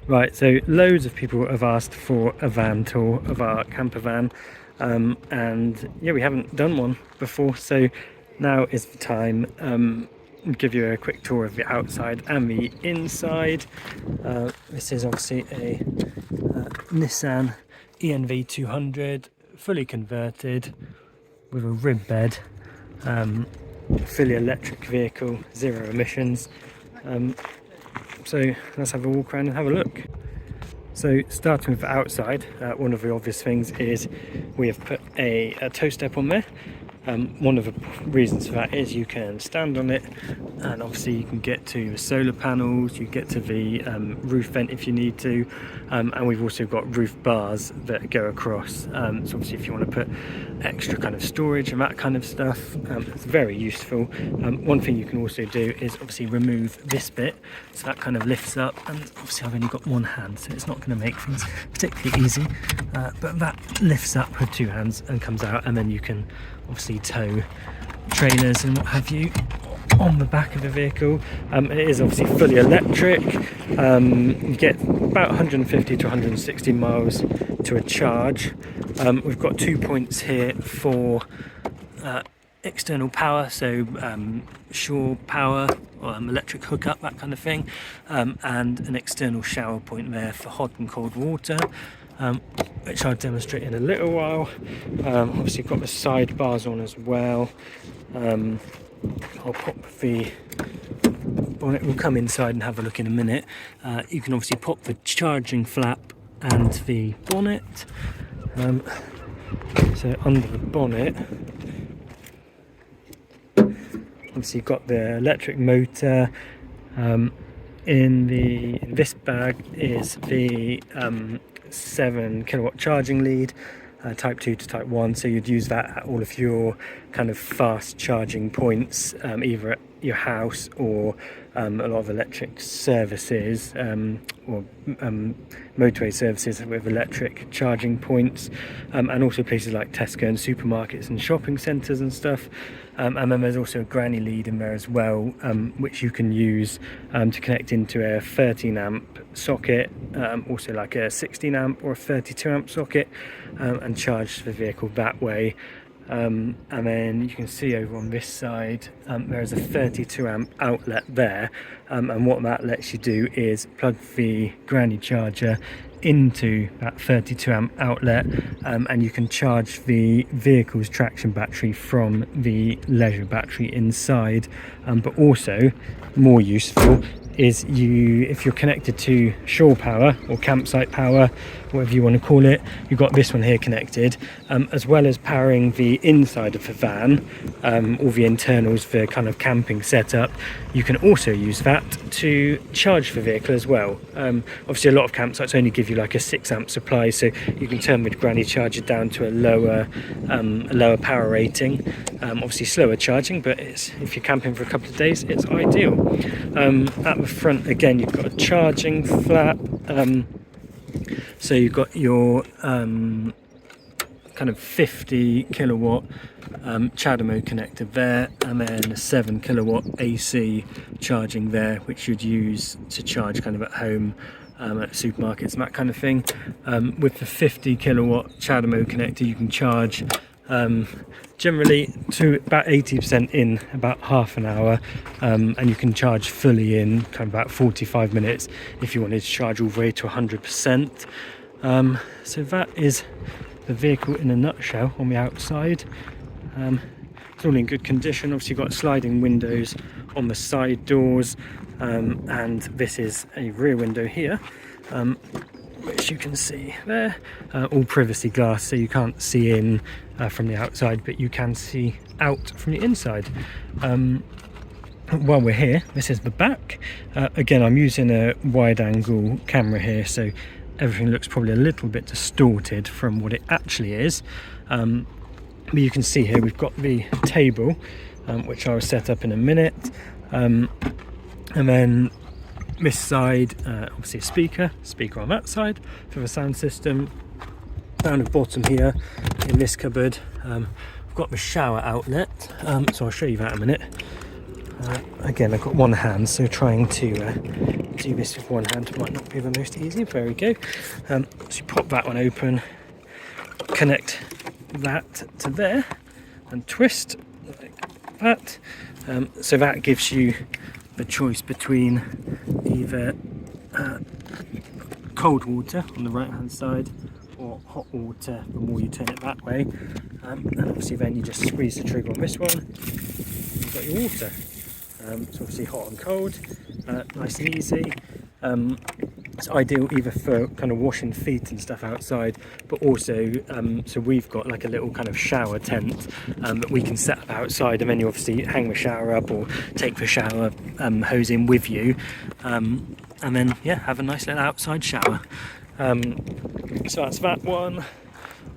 Right, so loads of people have asked for a van tour of our camper van, and yeah, we haven't done one before, so now is the time. I'll give you a quick tour of the outside and the inside. This is obviously a Nissan eNV200, fully converted with a rib bed, fully electric vehicle, 0 emissions. So let's have a walk around and have a look. So starting with the outside, one of the obvious things is we have put a toe step on there. One of the reasons for that is you can stand on it, and obviously you can get to the solar panels, you get to the roof vent if you need to, and we've also got roof bars that go across, so obviously if you want to put extra kind of storage and that kind of stuff, it's very useful. One thing you can also do is obviously remove this bit, so that kind of lifts up, and obviously I've only got one hand, so it's not going to make things particularly easy, but that lifts up with 2 hands and comes out, and then you can obviously tow trailers and what have you on the back of the vehicle. It is obviously fully electric. You get about 150 to 160 miles to a charge. We've got 2 points here for external power, so shore power, electric hookup, that kind of thing, and an external shower point there for hot and cold water, which I'll demonstrate in a little while. Obviously got the side bars on as well. I'll pop the bonnet, we'll come inside and have a look in a minute. You can obviously pop the charging flap and the bonnet. So under the bonnet, obviously you've got the electric motor. In this bag is the 7 kilowatt charging lead, type 2 to type 1, so you'd use that at all of your kind of fast charging points, either at your house or a lot of electric services, or motorway services with electric charging points, and also places like Tesco and supermarkets and shopping centres and stuff. And then there's also a granny lead in there as well, which you can use to connect into a 13 amp socket, also like a 16 amp or a 32 amp socket, and charge the vehicle that way. And then you can see over on this side, there is a 32 amp outlet there, and what that lets you do is plug the granny charger into that 32 amp outlet, and you can charge the vehicle's traction battery from the leisure battery inside. But also more useful is if you're connected to shore power or campsite power, whatever you want to call it, you've got this one here connected, as well as powering the inside of the van, all the internals, the kind of camping setup. You can also use that to charge the vehicle as well. Obviously a lot of campsites only give you like a 6 amp supply, so you can turn the granny charger down to a lower power rating. Obviously slower charging, but if you're camping for a couple of days, it's ideal. At the front again, you've got a charging flap, so you've got your kind of 50 kilowatt CHAdeMO connector there, and then a 7 kilowatt AC charging there, which you'd use to charge kind of at home, at supermarkets and that kind of thing. With the 50 kilowatt CHAdeMO connector, you can charge generally to about 80% in about half an hour, and you can charge fully in kind of about 45 minutes if you wanted to charge all the way to 100%. So that is the vehicle in a nutshell on the outside. It's all in good condition. Obviously you've got sliding windows on the side doors, and this is a rear window here, which you can see there, all privacy glass, so you can't see in from the outside, but you can see out from the inside. While we're here, this is the back. Again, I'm using a wide angle camera here, so everything looks probably a little bit distorted from what it actually is. But you can see here we've got the table, which I will set up in a minute, and then this side, obviously a speaker on that side for the sound system. Down at the bottom here in this cupboard, I've got the shower outlet, so I'll show you that in a minute. Again, I've got one hand, so trying to do this with one hand might not be the most easy. There we go. So you pop that one open, connect that to there and twist like that. So that gives you the choice between either cold water on the right hand side or hot water the more you turn it that way, and obviously then you just squeeze the trigger on this one, you've got your water. It's obviously hot and cold, nice and easy. It's ideal either for kind of washing feet and stuff outside, but also so we've got like a little kind of shower tent that we can set up outside, and then you obviously hang the shower up or take the shower hose in with you, and then yeah, have a nice little outside shower. So that's that one.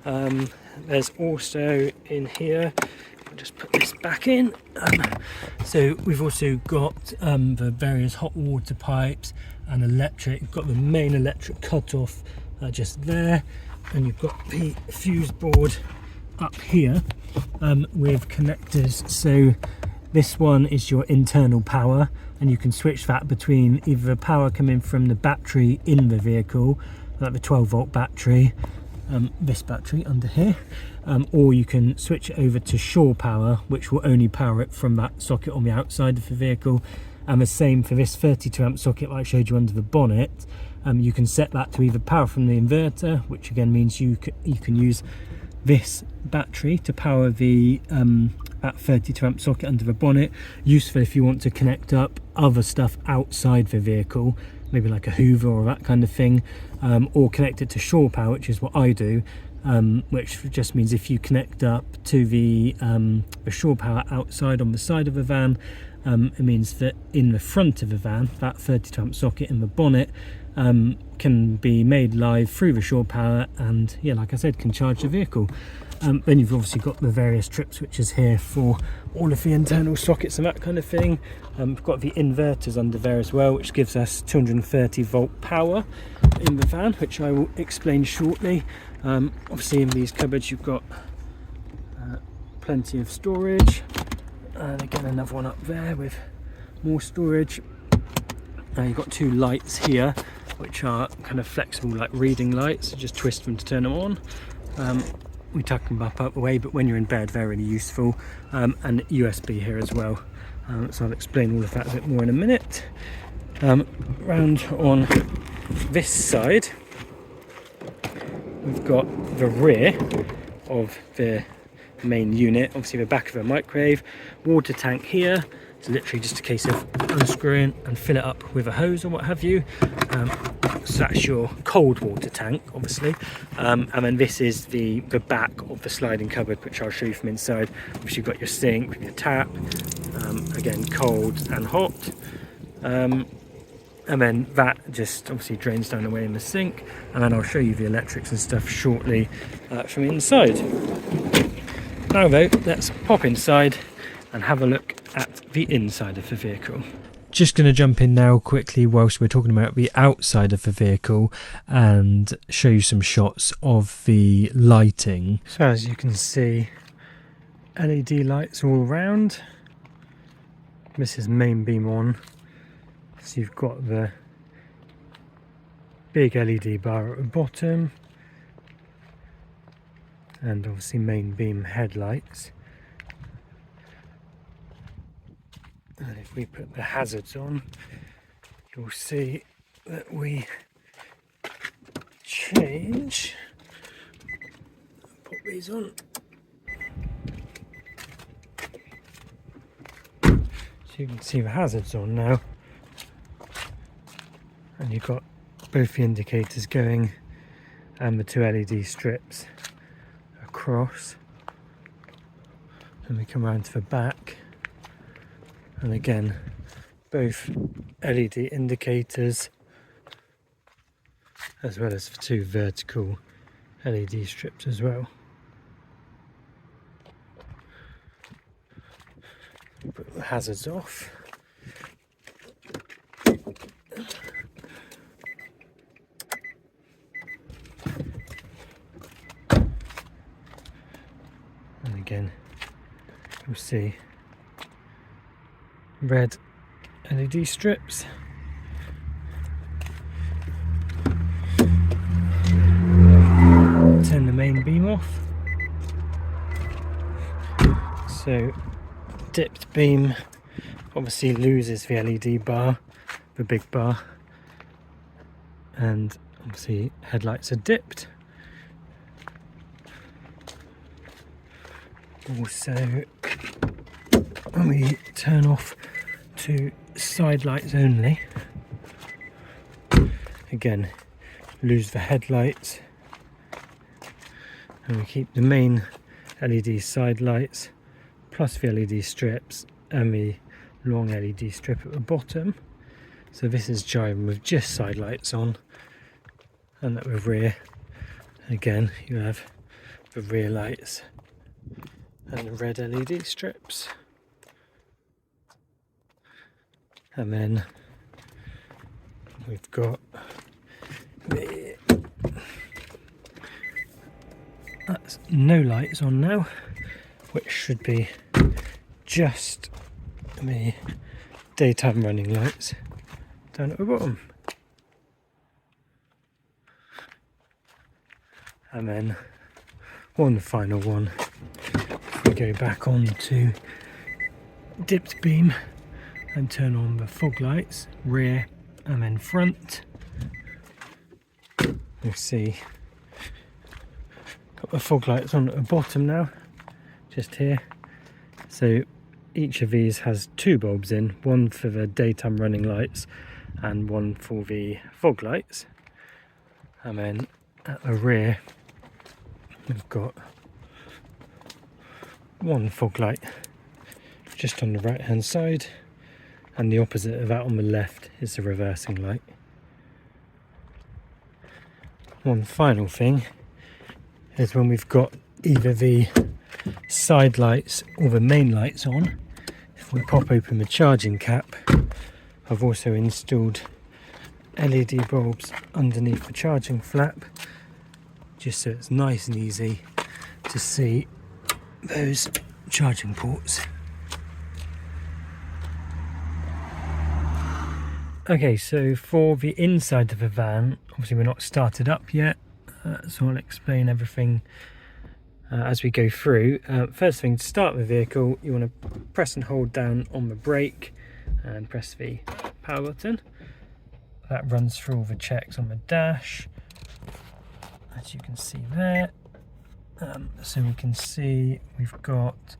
There's also in here, I'll just put this back in. So we've also got the various hot water pipes and electric. You've got the main electric cut-off just there, and you've got the fuse board up here with connectors. So this one is your internal power, and you can switch that between either the power coming from the battery in the vehicle, like the 12-volt battery, this battery under here, or you can switch it over to shore power, which will only power it from that socket on the outside of the vehicle. And the same for this 32 amp socket like I showed you under the bonnet. You can set that to either power from the inverter, which again means you can use this battery to power the that 32 amp socket under the bonnet. Useful if you want to connect up other stuff outside the vehicle, maybe like a Hoover or that kind of thing, or connect it to shore power, which is what I do, which just means if you connect up to the shore power outside on the side of the van, it means that in the front of the van, that 32 amp socket in the bonnet can be made live through the shore power, and yeah, like I said, can charge the vehicle. Then you've obviously got the various trip switches here for all of the internal sockets and that kind of thing. We've got the inverters under there as well, which gives us 230 volt power in the van, which I will explain shortly. Obviously in these cupboards you've got plenty of storage, and again another one up there with more storage. You've got two lights here which are kind of flexible, like reading lights, so just twist them to turn them on. We tuck them up the way, but when you're in bed they're really useful. And USB here as well, so I'll explain all of that a bit more in a minute. Round on this side we've got the rear of the main unit, obviously the back of a microwave, water tank here. It's literally just a case of unscrewing and fill it up with a hose or what have you. So that's your cold water tank, obviously, and then this is the back of the sliding cupboard, which I'll show you from inside. Obviously you've got your sink with your tap, again cold and hot, and then that just obviously drains down away in the sink, and then I'll show you the electrics and stuff shortly from inside. Now though, let's pop inside and have a look at the inside of the vehicle. Just going to jump in now quickly whilst we're talking about the outside of the vehicle and show you some shots of the lighting. So as you can see, LED lights all around. This is main beam on, so you've got the big LED bar at the bottom, and obviously main beam headlights. And if we put the hazards on, you'll see that we change. Pop these on. So you can see the hazards on now. And you've got both the indicators going and the two LED strips across. And we come around to the back. And again, both LED indicators as well as the two vertical LED strips as well. Put the hazards off. And again, you'll see red LED strips, off. So dipped beam obviously loses the LED bar, the big bar, and obviously headlights are dipped. Also, when we turn off to side lights only, again lose the headlights, and we keep the main LED side lights plus the LED strips and the long LED strip at the bottom. So this is driving with just side lights on, and at the rear again you have the rear lights and the red LED strips. And then we've got that's no lights on now, which should be just the daytime running lights down at the bottom. And then one final one, we go back on to dipped beam and turn on the fog lights, rear and then front. You see, got the fog lights on at the bottom now, just here. So each of these has two bulbs in, one for the daytime running lights and one for the fog lights. And then at the rear we've got one fog light just on the right hand side, and the opposite of that on the left is the reversing light. One final thing is when we've got either the side lights or the main lights on, if we pop open the charging cap, I've also installed LED bulbs underneath the charging flap, just so it's nice and easy to see those charging ports. Okay, so for the inside of the van, obviously we're not started up yet, so I'll explain everything as we go through. First thing, to start the vehicle, you want to press and hold down on the brake and press the power button. That runs through all the checks on the dash, as you can see there. So we can see we've got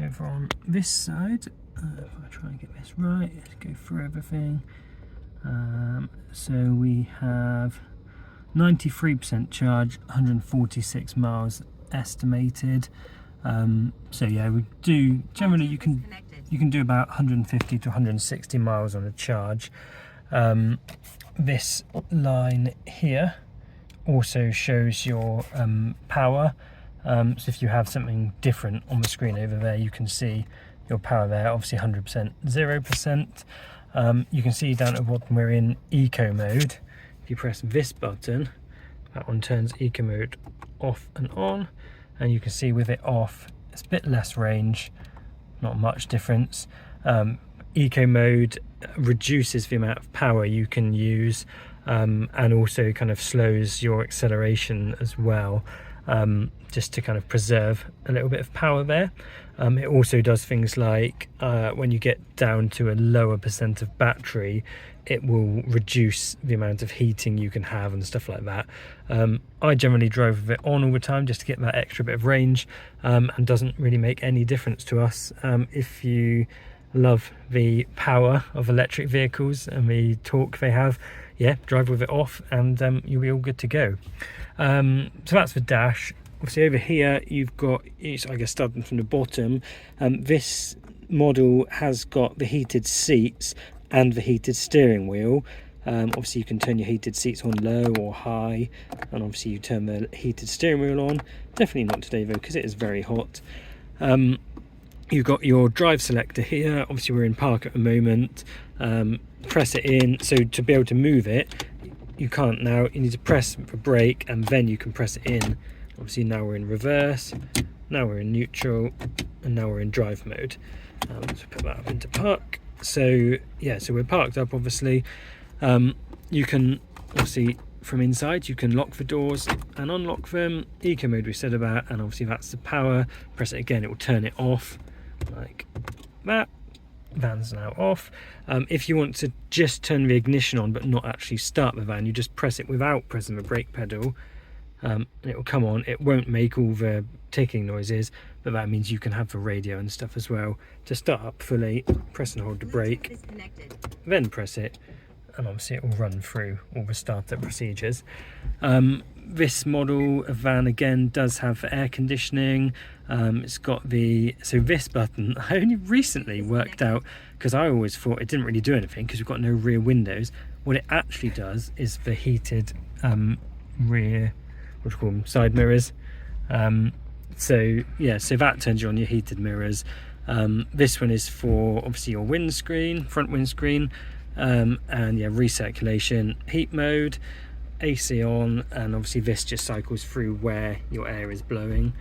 over on this side, if I try and get this right, let's go through everything. So we have 93% charge, 146 miles estimated. So yeah, we do generally you can do about 150 to 160 miles on a charge. This line here also shows your power. So if you have something different on the screen over there, you can see your power there, obviously 100%, 0%. You can see down at the bottom we're in eco mode. If you press this button, that one turns eco mode off and on, and you can see with it off it's a bit less range, not much difference. Eco mode reduces the amount of power you can use, and also kind of slows your acceleration as well, just to kind of preserve a little bit of power there. It also does things like when you get down to a lower percent of battery, it will reduce the amount of heating you can have and stuff like that. I generally drove it on all the time just to get that extra bit of range, and doesn't really make any difference to us. If you love the power of electric vehicles and the torque they have, yeah, drive with it off and you'll be all good to go. So that's the dash. Obviously over here you've got, I guess starting from the bottom, this model has got the heated seats and the heated steering wheel. Obviously you can turn your heated seats on low or high, and obviously you turn the heated steering wheel on. Definitely not today though, because it is very hot. You've got your drive selector here. Obviously we're in park at the moment. Press it in. So to be able to move it, you can't now. You need to press the brake and then you can press it in. Obviously now we're in reverse, now we're in neutral, and now we're in drive mode. Let's put that up into park. So yeah, so we're parked up obviously. You can obviously from inside. You can lock the doors and unlock them. Eco mode we said about, and obviously that's the power. Press it again, it will turn it off like that. Van's now off. If you want to just turn the ignition on but not actually start the van, you just press it without pressing the brake pedal, and it will come on. It won't make all the ticking noises, but that means you can have the radio and stuff as well. To start up fully, press and hold the brake, then press it, and obviously it will run through all the startup procedures. This model of van again does have air conditioning. It's got so this button I only recently worked out, because I always thought it didn't really do anything because we've got no rear windows. What it actually does is the heated rear, what do you call them, side mirrors. So yeah, so that turns you on your heated mirrors. This one is for obviously your windscreen, front windscreen, and yeah, recirculation, heat mode, AC on, and obviously this just cycles through where your air is blowing.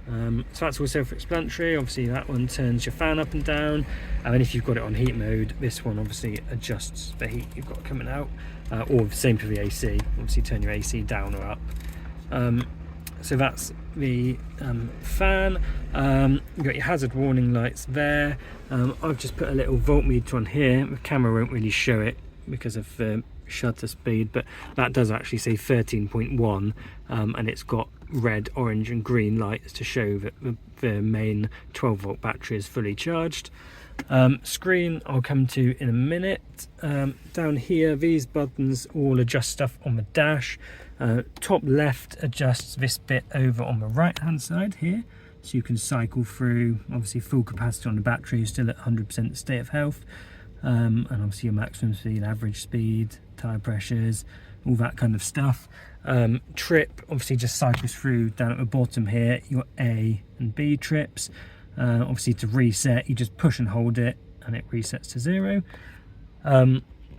So that's all self-explanatory. Obviously that one turns your fan up and down, and then if you've got it on heat mode, this one obviously adjusts the heat you've got coming out, or the same for the AC. Obviously turn your AC down or up. So that's the fan. You've got your hazard warning lights there. I've just put a little voltmeter on here. The camera won't really show it because of the shutter speed, but that does actually say 13.1, and it's got red, orange and green lights to show that the main 12 volt battery is fully charged. Screen I'll come to in a minute. Down here, these buttons all adjust stuff on the dash. Top left adjusts this bit over on the right hand side here, so you can cycle through. Obviously full capacity on the battery, still at 100% state of health, and obviously your maximum speed, average speed, tyre pressures, all that kind of stuff. Trip obviously just cycles through down at the bottom here, your A and B trips. Obviously to reset, you just push and hold it and it resets to 0.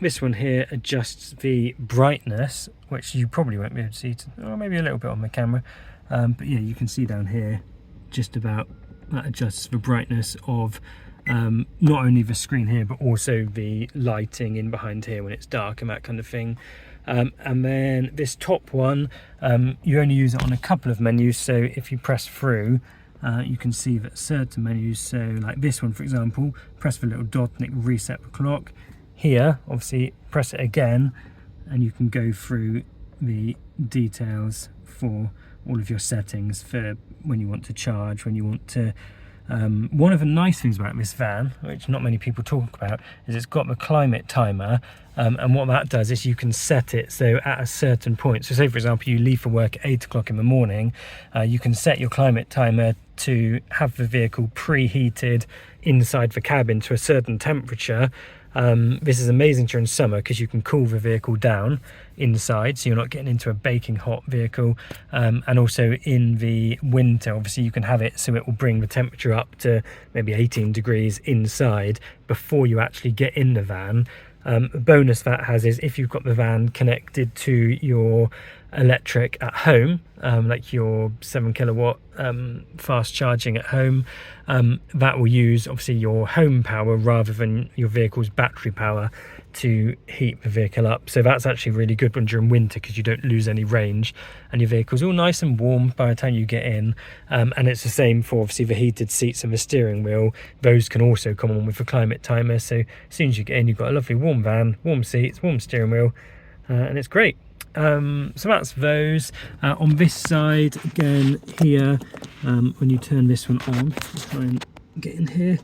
This one here adjusts the brightness, which you probably won't be able to see, or maybe a little bit on the camera, but yeah, you can see down here just about that adjusts the brightness of not only the screen here but also the lighting in behind here when it's dark and that kind of thing. And then this top one, you only use it on a couple of menus, so if you press through, you can see that certain menus, so like this one for example, press the little dot and it will reset the clock. Here obviously press it again and you can go through the details for all of your settings for when you want to charge, when you want to one of the nice things about this van, which not many people talk about, is it's got the climate timer, and what that does is you can set it so at a certain point, so say for example you leave for work at 8 o'clock in the morning, you can set your climate timer to have the vehicle preheated inside the cabin to a certain temperature. This is amazing during summer because you can cool the vehicle down inside, so you're not getting into a baking hot vehicle, and also in the winter obviously you can have it so it will bring the temperature up to maybe 18 degrees inside before you actually get in the van. The bonus that has is if you've got the van connected to your electric at home, like your 7 kilowatt fast charging at home, that will use obviously your home power rather than your vehicle's battery power to heat the vehicle up. So that's actually really good when during winter, because you don't lose any range and your vehicle's all nice and warm by the time you get in. And it's the same for obviously the heated seats and the steering wheel. Those can also come on with the climate timer, so as soon as you get in you've got a lovely warm van, warm seats, warm steering wheel, and it's great. So that's those. On this side again here, when you turn this one on, try and get in here,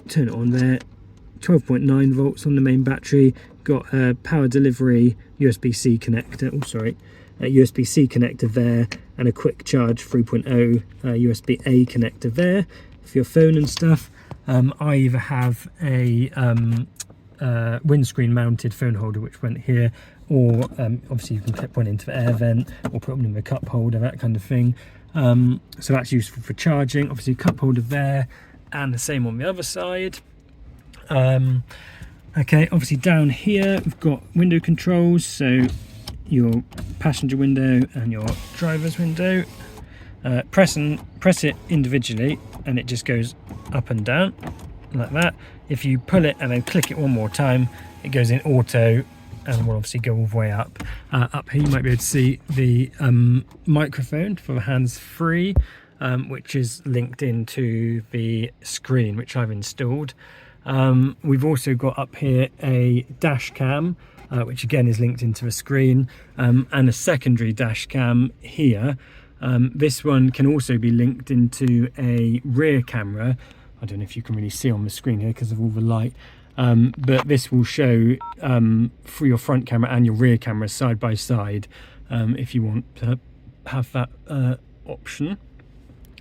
turn it on there, 12.9 volts on the main battery, got a power delivery USB-C connector, a USB-C connector there, and a quick charge 3.0 USB-A connector there for your phone and stuff. I either have a windscreen mounted phone holder which went here, or obviously you can clip one into the air vent or put one in the cup holder, that kind of thing. So that's useful for charging. Obviously cup holder there, and the same on the other side. Okay, obviously down here we've got window controls, so your passenger window and your driver's window. Press it individually and it just goes up and down like that. If you pull it and then click it one more time, it goes in auto and we'll obviously go all the way up. Up here you might be able to see the microphone for the hands-free, which is linked into the screen which I've installed. We've also got up here a dash cam, which again is linked into the screen, and a secondary dash cam here. This one can also be linked into a rear camera. I don't know if you can really see on the screen here because of all the light, but this will show for your front camera and your rear camera side by side, if you want to have that option.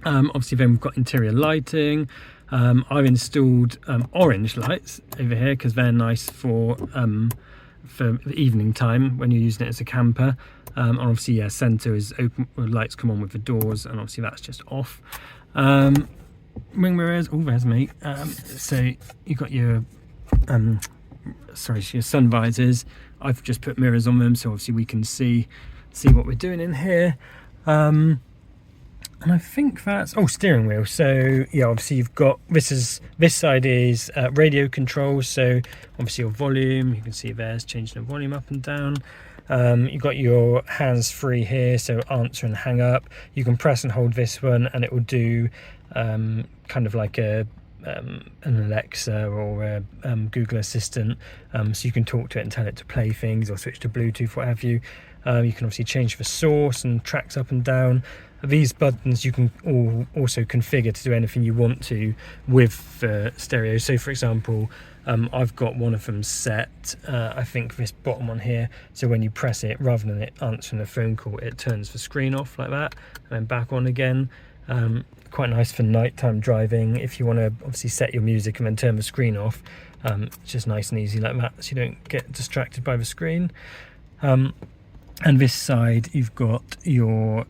Obviously then we've got interior lighting. I've installed orange lights over here because they're nice for the evening time when you're using it as a camper. And obviously, yeah, centre is open, lights come on with the doors, and obviously that's just off. Wing mirrors, oh there's me. So you've got your your sun visors. I've just put mirrors on them so obviously we can see what we're doing in here. And I think that's steering wheel. So yeah, obviously you've got this side is radio controls. So obviously your volume, you can see there's changing the volume up and down. You've got your hands-free here, so answer and hang up. You can press and hold this one and it will do kind of like an Alexa or a Google Assistant, so you can talk to it and tell it to play things or switch to Bluetooth, what have you. You can obviously change the source and tracks up and down. These buttons you can also configure to do anything you want to with the stereo. So for example, I've got one of them set, I think this bottom one here, so when you press it, rather than it answering a phone call, it turns the screen off like that and then back on again. Quite nice for nighttime driving if you want to obviously set your music and then turn the screen off. It's just nice and easy like that, so you don't get distracted by the screen. And this side you've got your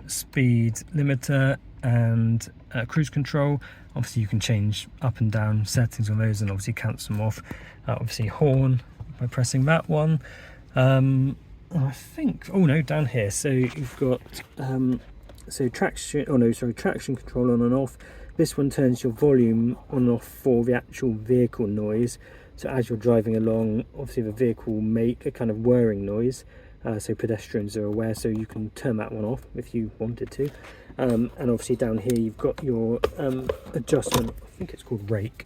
speed limiter and cruise control. Obviously you can change up and down settings on those and obviously cancel them off. Obviously horn by pressing that one. I think, down here, so you've got traction control on and off. This one turns your volume on and off for the actual vehicle noise. So as you're driving along, obviously the vehicle will make a kind of whirring noise. So pedestrians are aware, so you can turn that one off if you wanted to. And obviously down here you've got your adjustment, I think it's called rake,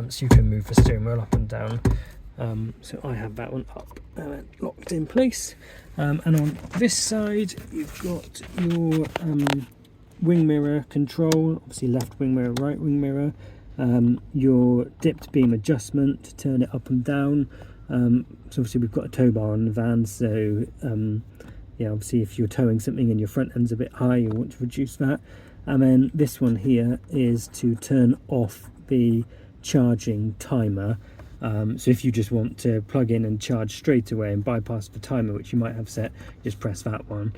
so you can move the steering wheel up and down. So I have that one up locked in place. And on this side you've got your wing mirror control, obviously left wing mirror, right wing mirror, your dipped beam adjustment to turn it up and down. So obviously we've got a tow bar on the van, so yeah, obviously if you're towing something and your front end's a bit high, you want to reduce that. And then this one here is to turn off the charging timer. So if you just want to plug in and charge straight away and bypass the timer, which you might have set, just press that one.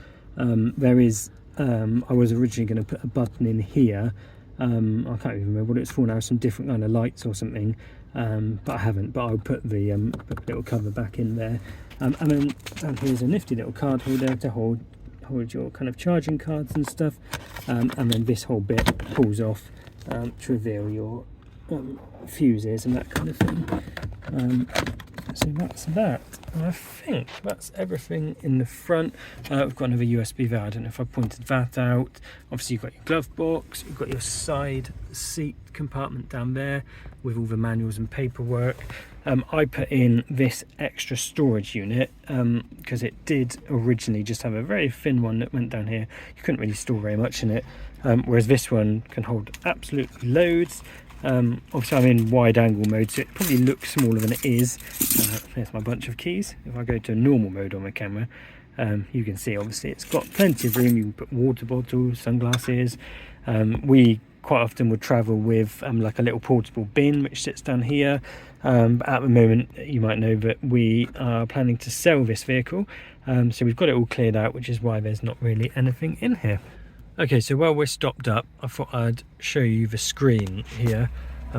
There is, I was originally going to put a button in here. I can't even remember what it's for now, some different kind of lights or something. But I haven't, but I'll put the little cover back in there. And then here's a nifty little card holder to hold your kind of charging cards and stuff. And then this whole bit pulls off to reveal your fuses and that kind of thing. So that's that. And I think that's everything in the front. We've got another USB there. I don't know if I pointed that out. Obviously you've got your glove box, you've got your side seat compartment down there with all the manuals and paperwork. I put in this extra storage unit because it did originally just have a very thin one that went down here. You couldn't really store very much in it, whereas this one can hold absolutely loads. Obviously I'm in wide angle mode, so it probably looks smaller than it is. There's my bunch of keys. If I go to normal mode on my camera, you can see obviously it's got plenty of room. You can put water bottles, sunglasses. We quite often would travel with like a little portable bin which sits down here. But at the moment you might know that we are planning to sell this vehicle, so we've got it all cleared out, which is why there's not really anything in here. Okay, so while we're stopped up, I thought I'd show you the screen here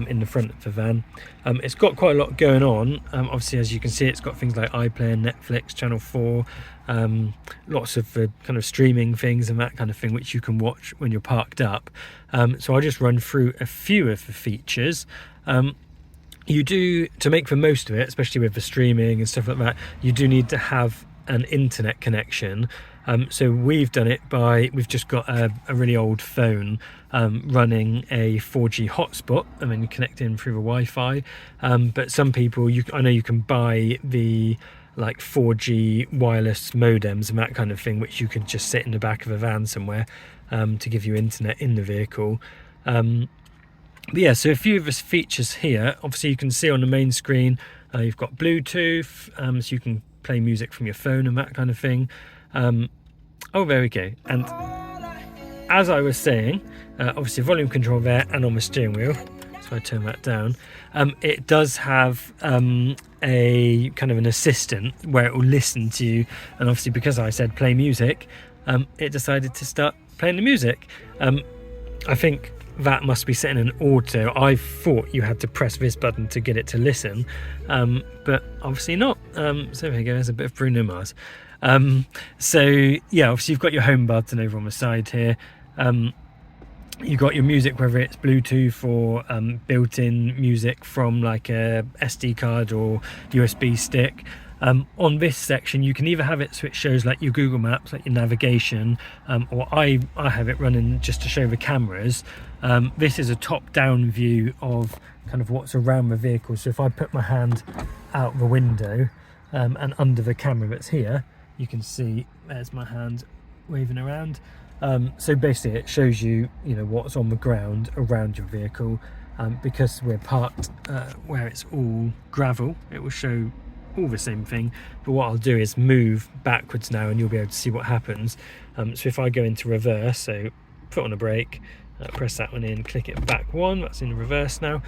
in the front of the van. It's got quite a lot going on. Obviously, as you can see, it's got things like iPlayer, Netflix, Channel 4, lots of kind of streaming things and that kind of thing, which you can watch when you're parked up. So I'll just run through a few of the features. you do, to make the most of it, especially with the streaming and stuff like that, you do need to have an internet connection. So we've done it by, we've just got a really old phone running a 4G hotspot, and then you connect in through the Wi-Fi. But some people, I know you can buy the like 4G wireless modems and that kind of thing, which you could just sit in the back of a van somewhere to give you internet in the vehicle. But yeah, so a few of the features here, obviously you can see on the main screen, you've got Bluetooth, so you can play music from your phone and that kind of thing. Oh, there we go. And as I was saying, obviously volume control there and on the steering wheel, so I turn that down. It does have a kind of an assistant where it will listen to you, and obviously because I said play music, it decided to start playing the music. I think that must be set in an auto. I thought you had to press this button to get it to listen, but obviously not. So there you go, there's a bit of Bruno Mars. So yeah, obviously you've got your home button over on the side here. You've got your music, whether it's Bluetooth or built-in music from like a SD card or USB stick. On this section you can either have it so it shows like your Google Maps, like your navigation, or I have it running just to show the cameras. This is a top-down view of kind of what's around the vehicle. So if I put my hand out the window and under the camera that's here, you can see there's my hand waving around. So basically it shows you, what's on the ground around your vehicle. Because we're parked where it's all gravel, it will show all the same thing, but what I'll do is move backwards now and you'll be able to see what happens. So if I go into reverse, so put on a brake, press that one in, click it back one, that's in reverse now,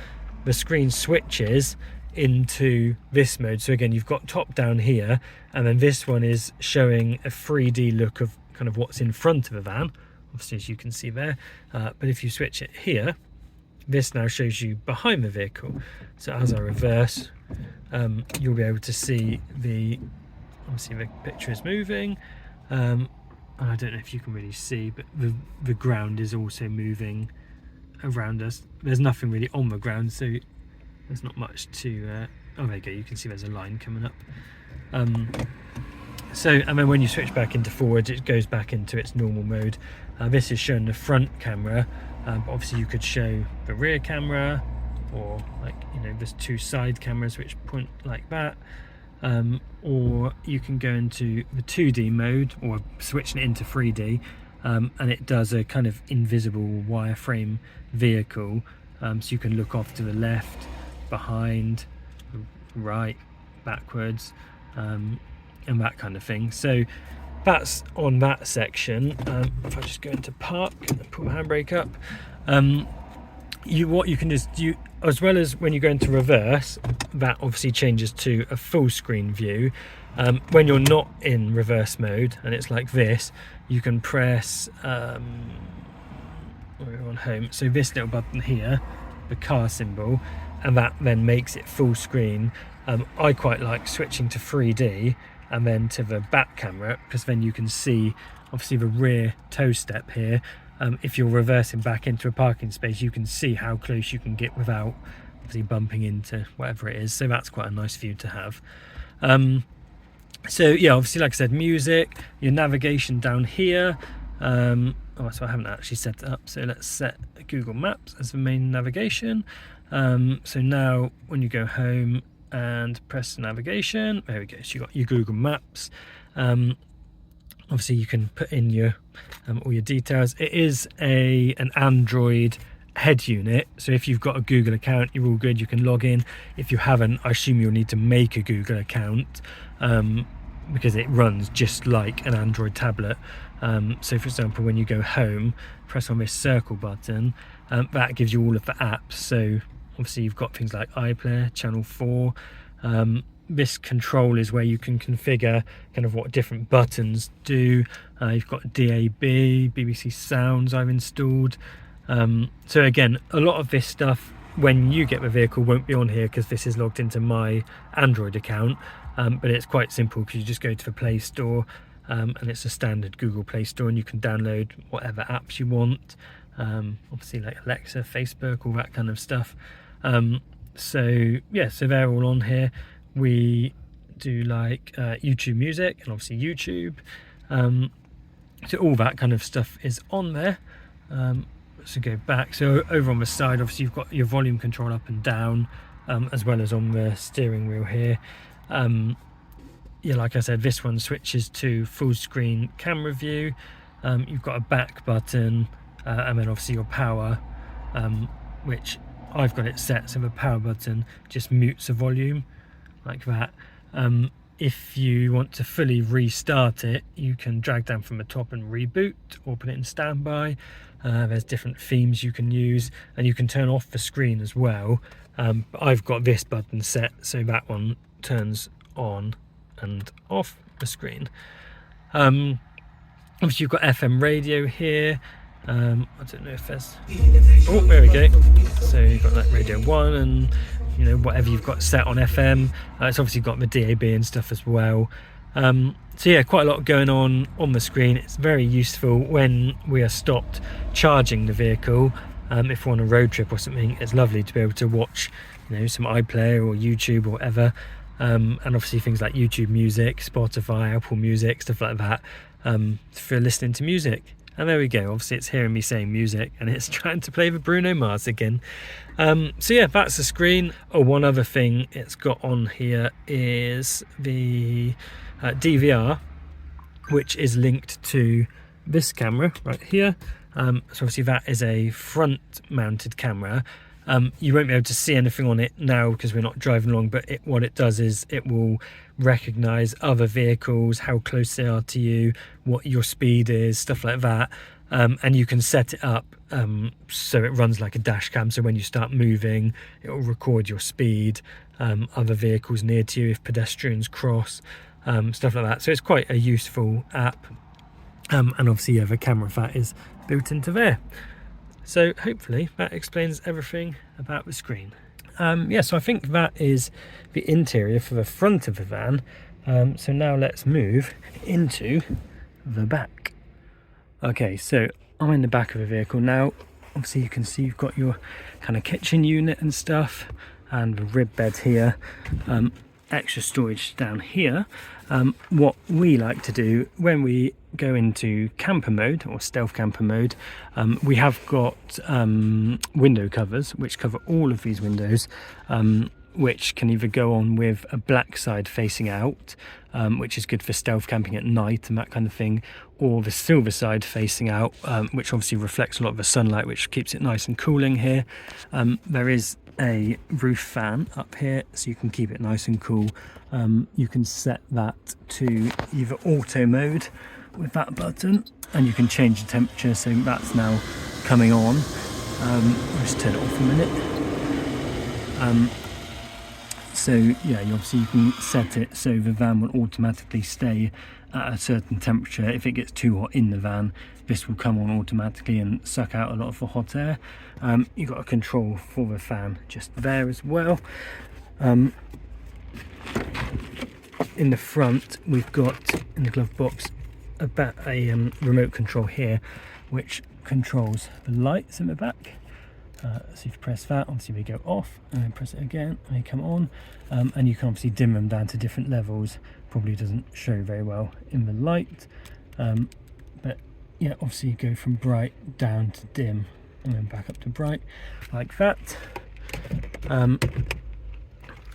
the screen switches into this mode. So again, you've got top down here, and then this one is showing a 3D look of kind of what's in front of the van, obviously as you can see there. But if you switch it here, this now shows you behind the vehicle. So as I reverse, you'll be able to see obviously the picture is moving. And I don't know if you can really see, but the ground is also moving around us. There's nothing really on the ground, so there's not much to oh, there you go, you can see there's a line coming up. And then when you switch back into forward, it goes back into its normal mode. This is showing the front camera, but obviously you could show the rear camera, or like, there's two side cameras which point like that. Or you can go into the 2D mode, or switching it into 3D, and it does a kind of invisible wireframe vehicle. So you can look off to the left, behind, right, backwards, and that kind of thing. So that's on that section. If I just go into park and put my handbrake up, what you can just do, as well as when you go into reverse, that obviously changes to a full screen view. When you're not in reverse mode and it's like this, you can press we're on home, so this little button here, the car symbol, and that then makes it full screen. I quite like switching to 3D and then to the back camera, because then you can see obviously the rear toe step here. If you're reversing back into a parking space, you can see how close you can get without obviously bumping into whatever it is. So that's quite a nice view to have. So yeah, obviously, like I said, music, your navigation down here. So I haven't actually set it up. So let's set Google Maps as the main navigation. So now when you go home and press navigation, there we go. So you got your Google Maps. Obviously you can put in your all your details. It is an Android head unit, so if you've got a Google account, you're all good, you can log in. If you haven't, I assume you'll need to make a Google account, because it runs just like an Android tablet. So for example, when you go home, press on this circle button, that gives you all of the apps. So obviously you've got things like iPlayer, Channel 4. This control is where you can configure kind of what different buttons do. You've got DAB, BBC Sounds I've installed. So again, a lot of this stuff when you get the vehicle won't be on here because this is logged into my Android account, but it's quite simple because you just go to the Play Store, and it's a standard Google Play Store, and you can download whatever apps you want, obviously like Alexa, Facebook, all that kind of stuff. So yeah, so they're all on here. We do like YouTube music and obviously YouTube, so all that kind of stuff is on there. So go back, so over on the side obviously you've got your volume control up and down, as well as on the steering wheel here. Yeah, like I said, this one switches to full screen camera view. You've got a back button, and then obviously your power, which I've got it set so the power button just mutes the volume like that. If you want to fully restart it, you can drag down from the top and reboot, or put it in standby. There's different themes you can use, and you can turn off the screen as well. But I've got this button set so that one turns on and off the screen. Obviously you've got FM radio here. I don't know if there's, oh, there we go. So you've got that radio 1, and you know, whatever you've got set on FM. It's obviously got the DAB and stuff as well. So yeah, quite a lot going on the screen. It's very useful when we are stopped charging the vehicle. If we're on a road trip or something, it's lovely to be able to watch, you know, some iPlayer or YouTube or whatever. And obviously things like YouTube Music, Spotify, Apple Music, stuff like that, for listening to music. And there we go, obviously it's hearing me saying music and it's trying to play the Bruno Mars again. So yeah, that's the screen. Oh, one other thing it's got on here is the DVR, which is linked to this camera right here. So obviously that is a front mounted camera. You won't be able to see anything on it now because we're not driving along, but what it does is it will recognize other vehicles, how close they are to you, what your speed is, stuff like that. And you can set it up so it runs like a dash cam, so when you start moving it will record your speed, other vehicles near to you, if pedestrians cross, stuff like that. So it's quite a useful app, and obviously yeah, the camera for that is built into there. So hopefully that explains everything about the screen. Yeah, so I think that is the interior for the front of the van. So now let's move into the back. Okay, so I'm in the back of the vehicle now. Obviously you can see you've got your kind of kitchen unit and stuff, and the rib bed here, extra storage down here. What we like to do when we go into camper mode or stealth camper mode, we have got window covers which cover all of these windows, which can either go on with a black side facing out, which is good for stealth camping at night and that kind of thing, or the silver side facing out, which obviously reflects a lot of the sunlight, which keeps it nice and cooling here. There is a roof fan up here so you can keep it nice and cool. You can set that to either auto mode with that button, and you can change the temperature, so that's now coming on. I'll just turn it off a minute. So yeah, you can set it so the van will automatically stay at a certain temperature. If it gets too hot in the van, this will come on automatically and suck out a lot of the hot air. You've got a control for the fan just there as well. In the front we've got, in the glove box, a remote control here which controls the lights in the back. So if you press that, obviously they go off, and then press it again and they come on, and you can obviously dim them down to different levels. Probably doesn't show very well in the light, but yeah, obviously you go from bright down to dim and then back up to bright like that.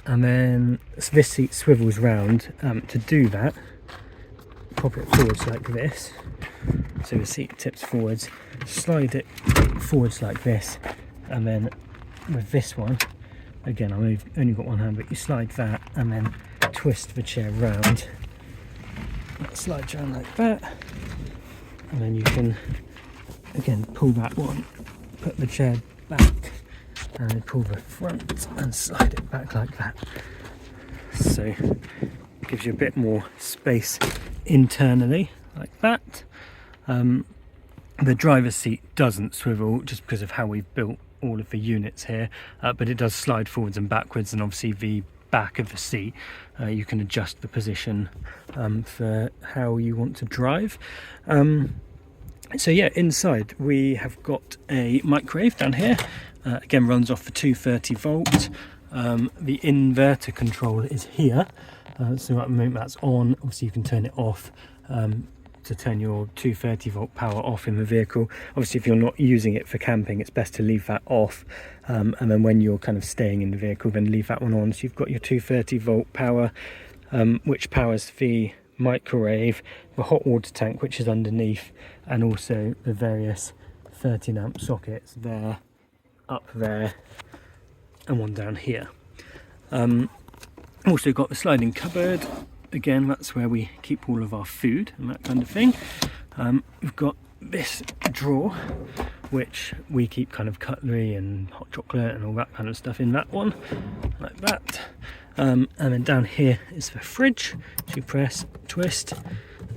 And then this seat swivels round. To do that, pop it forwards like this, so the seat tips forwards, slide it forwards like this, and then with this one, again I've only got one hand, but you slide that and then twist the chair round. That slides around like that, and then you can again pull that one, put the chair back, and then pull the front and slide it back like that. So it gives you a bit more space internally like that. The driver's seat doesn't swivel just because of how we've built all of the units here, but it does slide forwards and backwards, and obviously the back of the seat, you can adjust the position for how you want to drive. So yeah, inside we have got a microwave down here. Again, runs off the 230 volt. The inverter control is here, so at the moment that's on. Obviously you can turn it off to turn your 230 volt power off in the vehicle. Obviously if you're not using it for camping, it's best to leave that off, and then when you're kind of staying in the vehicle, then leave that one on. So you've got your 230 volt power, which powers the microwave, the hot water tank which is underneath, and also the various 13 amp sockets there, up there, and one down here. Also got the sliding cupboard. Again, that's where we keep all of our food and that kind of thing. We've got this drawer which we keep kind of cutlery and hot chocolate and all that kind of stuff in that one, like that. And then down here is the fridge. So you press, twist,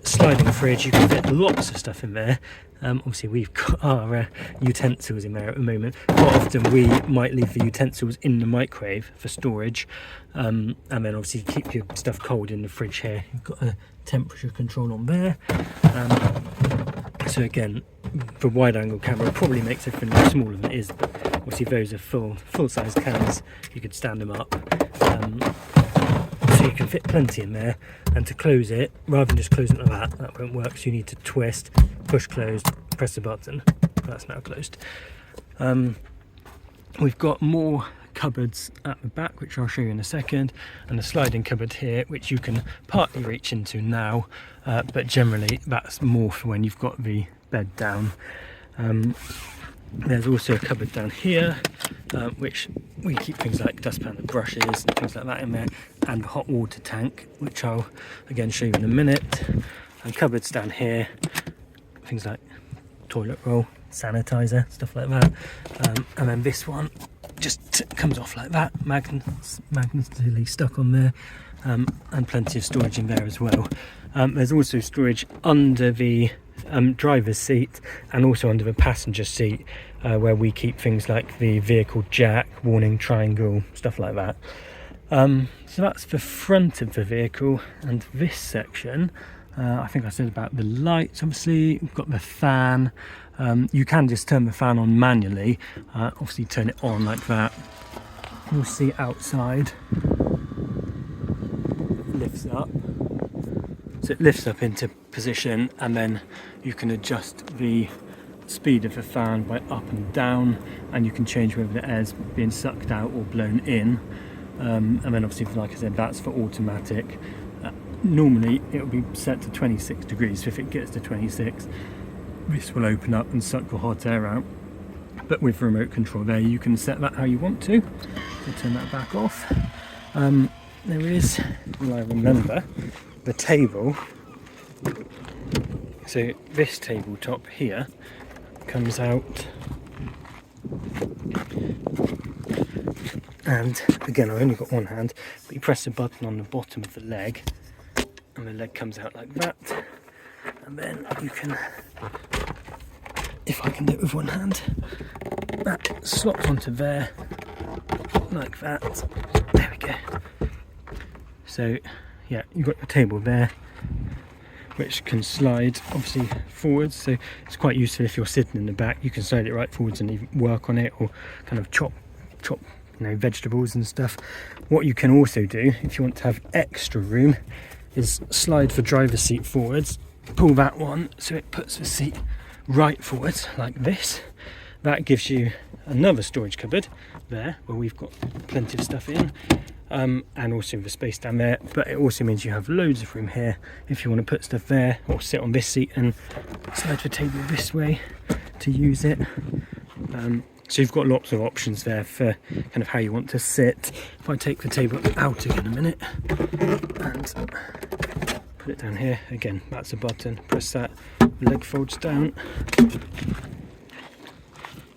sliding fridge. You can fit lots of stuff in there. Obviously we've got our utensils in there at the moment. Quite often we might leave the utensils in the microwave for storage, and then obviously keep your stuff cold in the fridge here. You've got a temperature control on there. So again, the wide angle camera probably makes everything look smaller than it is, but obviously those are full size cans. You could stand them up, so you can fit plenty in there. And to close it, rather than just closing it like that won't work, so you need to twist, push close, press the button. That's now closed. We've got more cupboards at the back, which I'll show you in a second, and a sliding cupboard here which you can partly reach into now, but generally that's more for when you've got the bed down. There's also a cupboard down here, which we keep things like dustpan and brushes and things like that in there, and the hot water tank, which I'll again show you in a minute. And cupboards down here, things like toilet roll, sanitizer, stuff like that. And then this one just comes off like that, magnetically stuck on there, and plenty of storage in there as well. There's also storage under the driver's seat and also under the passenger seat, where we keep things like the vehicle jack, warning triangle, stuff like that. So that's the front of the vehicle. And this section, I think I said about the lights. Obviously we've got the fan. You can just turn the fan on manually, obviously turn it on like that. You'll see outside lifts up, so it lifts up into position, and then you can adjust the speed of the fan by up and down, and you can change whether the air's being sucked out or blown in. And then obviously, like I said, that's for automatic. Normally it will be set to 26 degrees, so if it gets to 26, this will open up and suck the hot air out. But with remote control there, you can set that how you want to. So turn that back off. There is, well, I remember, the table. So this tabletop here comes out, and again I've only got one hand, but you press the button on the bottom of the leg and the leg comes out like that, and then you can, if I can do it with one hand, that slots onto there like that. There we go. So yeah, you've got your table there which can slide obviously forwards, so it's quite useful if you're sitting in the back. You can slide it right forwards and even work on it, or kind of chop vegetables and stuff. What you can also do if you want to have extra room is slide the driver's seat forwards, pull that one so it puts the seat right forwards like this. That gives you another storage cupboard there where we've got plenty of stuff in, and also the space down there, but it also means you have loads of room here if you want to put stuff there, or sit on this seat and slide the table this way to use it. So you've got lots of options there for kind of how you want to sit. If I take the table out again a minute and put it down here, again that's a button, press that, the leg folds down.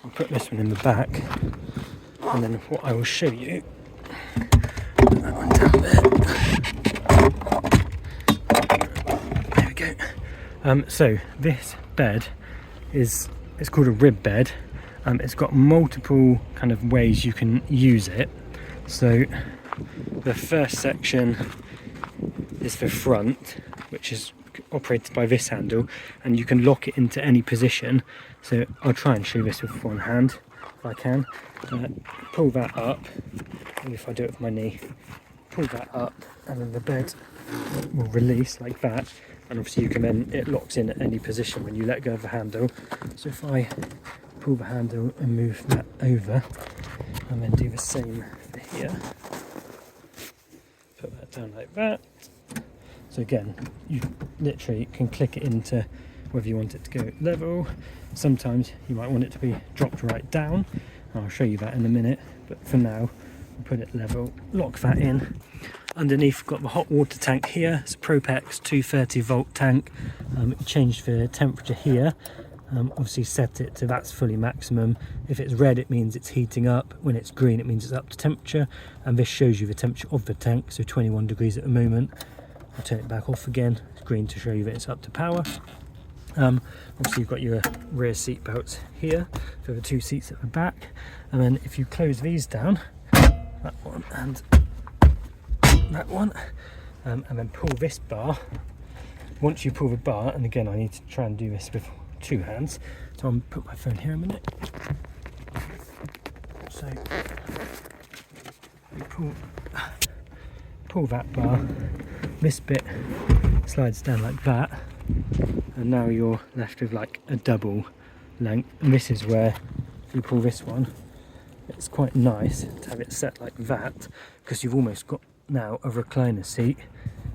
I'll put this one in the back, and then what I will show you, put that one down there. There we go. So this bed it's called a rib bed. It's got multiple kind of ways you can use it. So the first section is the front, which is operated by this handle, and you can lock it into any position. So I'll try and show this with one hand. if I can. Pull that up, maybe if I do it with my knee, pull that up, and then the bed will release like that, and obviously you can then, it locks in at any position when you let go of the handle. So if I pull the handle and move that over, and then do the same for here, put that down like that. So again, you literally can click it into whether you want it to go level. Sometimes you might want it to be dropped right down. I'll show you that in a minute, but for now we'll put it level, lock that in. Underneath we've got the hot water tank here. It's a Propex 230 volt tank. Change the temperature here. Obviously set it to that's fully maximum. If it's red it means it's heating up, when it's green it means it's up to temperature, and this shows you the temperature of the tank, so 21 degrees at the moment. I'll turn it back off again, it's green to show you that it's up to power. Obviously you've got your rear seat belts here for the 2 seats at the back, and then if you close these down, that one and that one, and then pull this bar, once you pull the bar, and again I need to try and do this with 2 hands, so I'll put my phone here a minute. So you pull that bar, this bit slides down like that, and now you're left with like a double length, and this is where, if you pull this one, it's quite nice to have it set like that, because you've almost got now a recliner seat.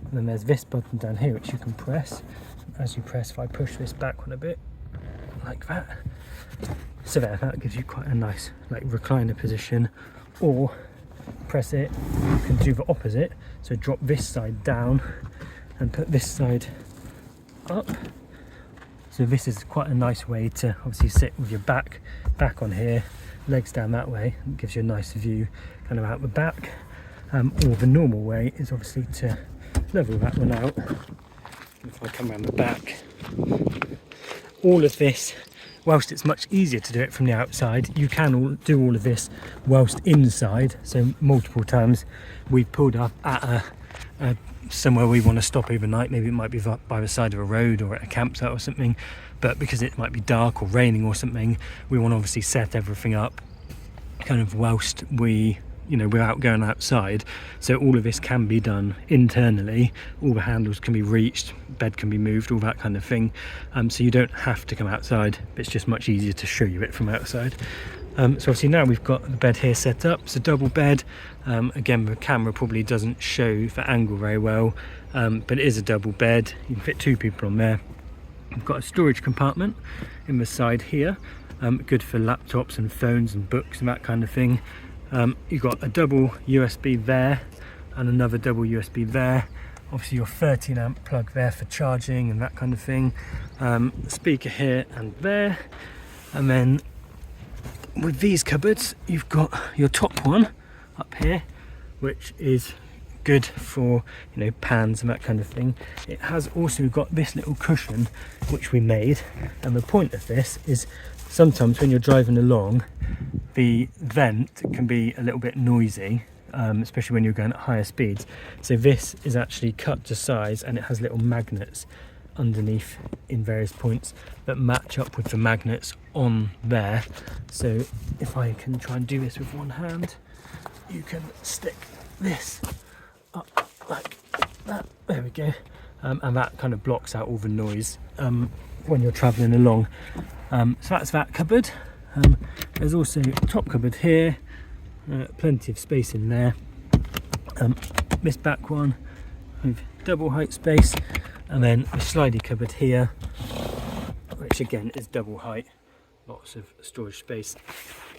And then there's this button down here which you can press. As you press, if I push this back one a bit like that, so that gives you quite a nice like recliner position. Or press it, you can do the opposite, so drop this side down and put this side up. So this is quite a nice way to obviously sit with your back on here, legs down that way. It gives you a nice view kind of out the back. Or the normal way is obviously to level that one out. If I come around the back, all of this, whilst it's much easier to do it from the outside, you can do all of this whilst inside. So multiple times we've pulled up at somewhere we want to stop overnight. Maybe it might be by the side of a road or at a campsite or something, but because it might be dark or raining or something, we want to obviously set everything up kind of whilst we, without going outside. So all of this can be done internally, all the handles can be reached, bed can be moved, all that kind of thing. So you don't have to come outside, it's just much easier to show you it from outside. So obviously now we've got the bed here set up. It's a double bed. Again, the camera probably doesn't show the angle very well, but it is a double bed. You can fit 2 people on there. We've got a storage compartment in the side here, good for laptops and phones and books and that kind of thing. You've got a double USB there and another double USB there. Obviously your 13 amp plug there for charging and that kind of thing. Speaker here and there. And then with these cupboards, you've got your top one up here, which is good for pans and that kind of thing. It has also got this little cushion which we made, and the point of this is sometimes when you're driving along, the vent can be a little bit noisy, especially when you're going at higher speeds. So this is actually cut to size, and it has little magnets underneath in various points that match up with the magnets on there. So if I can try and do this with one hand, you can stick this up like that, there we go, and that kind of blocks out all the noise when you're traveling along. So that's that cupboard. There's also a top cupboard here, plenty of space in there. This back one with double height space, and then a slidey cupboard here, which again is double height, lots of storage space.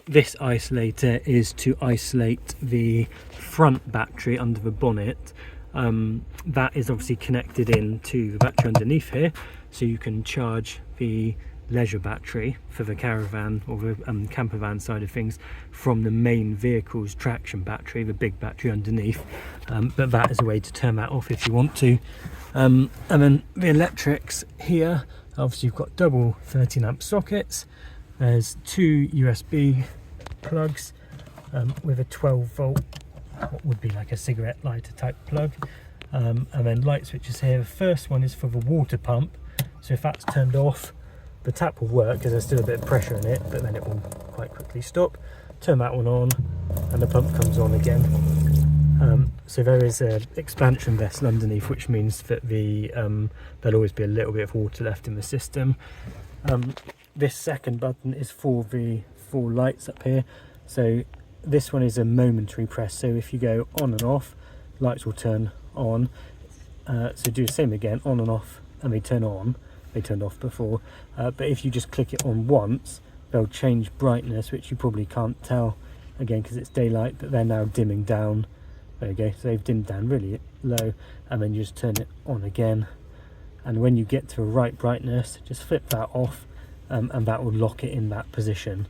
This isolator is to isolate the front battery under the bonnet. That is obviously connected in to the battery underneath here, so you can charge the leisure battery for the caravan or the campervan side of things from the main vehicle's traction battery, the big battery underneath. But that is a way to turn that off if you want to. And then the electrics here, obviously you've got double 13 amp sockets. There's 2 USB plugs with a 12 volt, what would be like a cigarette lighter type plug, and then light switches here. The first one is for the water pump, so if that's turned off, The tap will work because there's still a bit of pressure in it, but then it will quite quickly stop. Turn that one on and the pump comes on again. So there is an expansion vessel underneath, which means that there'll always be a little bit of water left in the system. This second button is for the 4 lights up here. So this one is a momentary press, so if you go on and off, lights will turn on. So do the same again, on and off, and they turn on. They turned off before, but if you just click it on once, they'll change brightness, which you probably can't tell again because it's daylight, but they're now dimming down. There you go, so they've dimmed down really low, and then you just turn it on again, and when you get to a right brightness, just flip that off, and that will lock it in that position.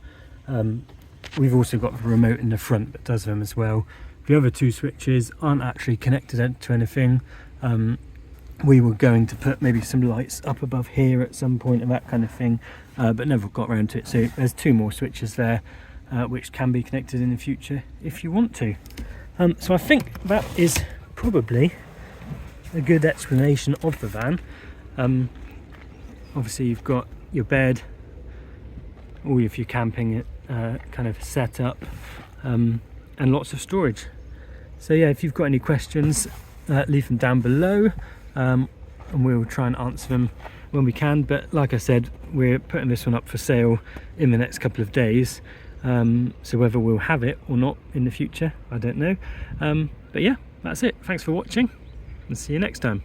We've also got the remote in the front that does them as well. The other 2 switches aren't actually connected to anything. We were going to put maybe some lights up above here at some point and that kind of thing, but never got around to it. So there's 2 more switches there, which can be connected in the future if you want to. So I think that is probably a good explanation of the van. Obviously you've got your bed, all of your camping kind of set up, and lots of storage. So yeah, if you've got any questions, leave them down below, and we'll try and answer them when we can. But like I said, we're putting this one up for sale in the next couple of days, so whether we'll have it or not in the future, I don't know. But yeah, that's it. Thanks for watching, and see you next time.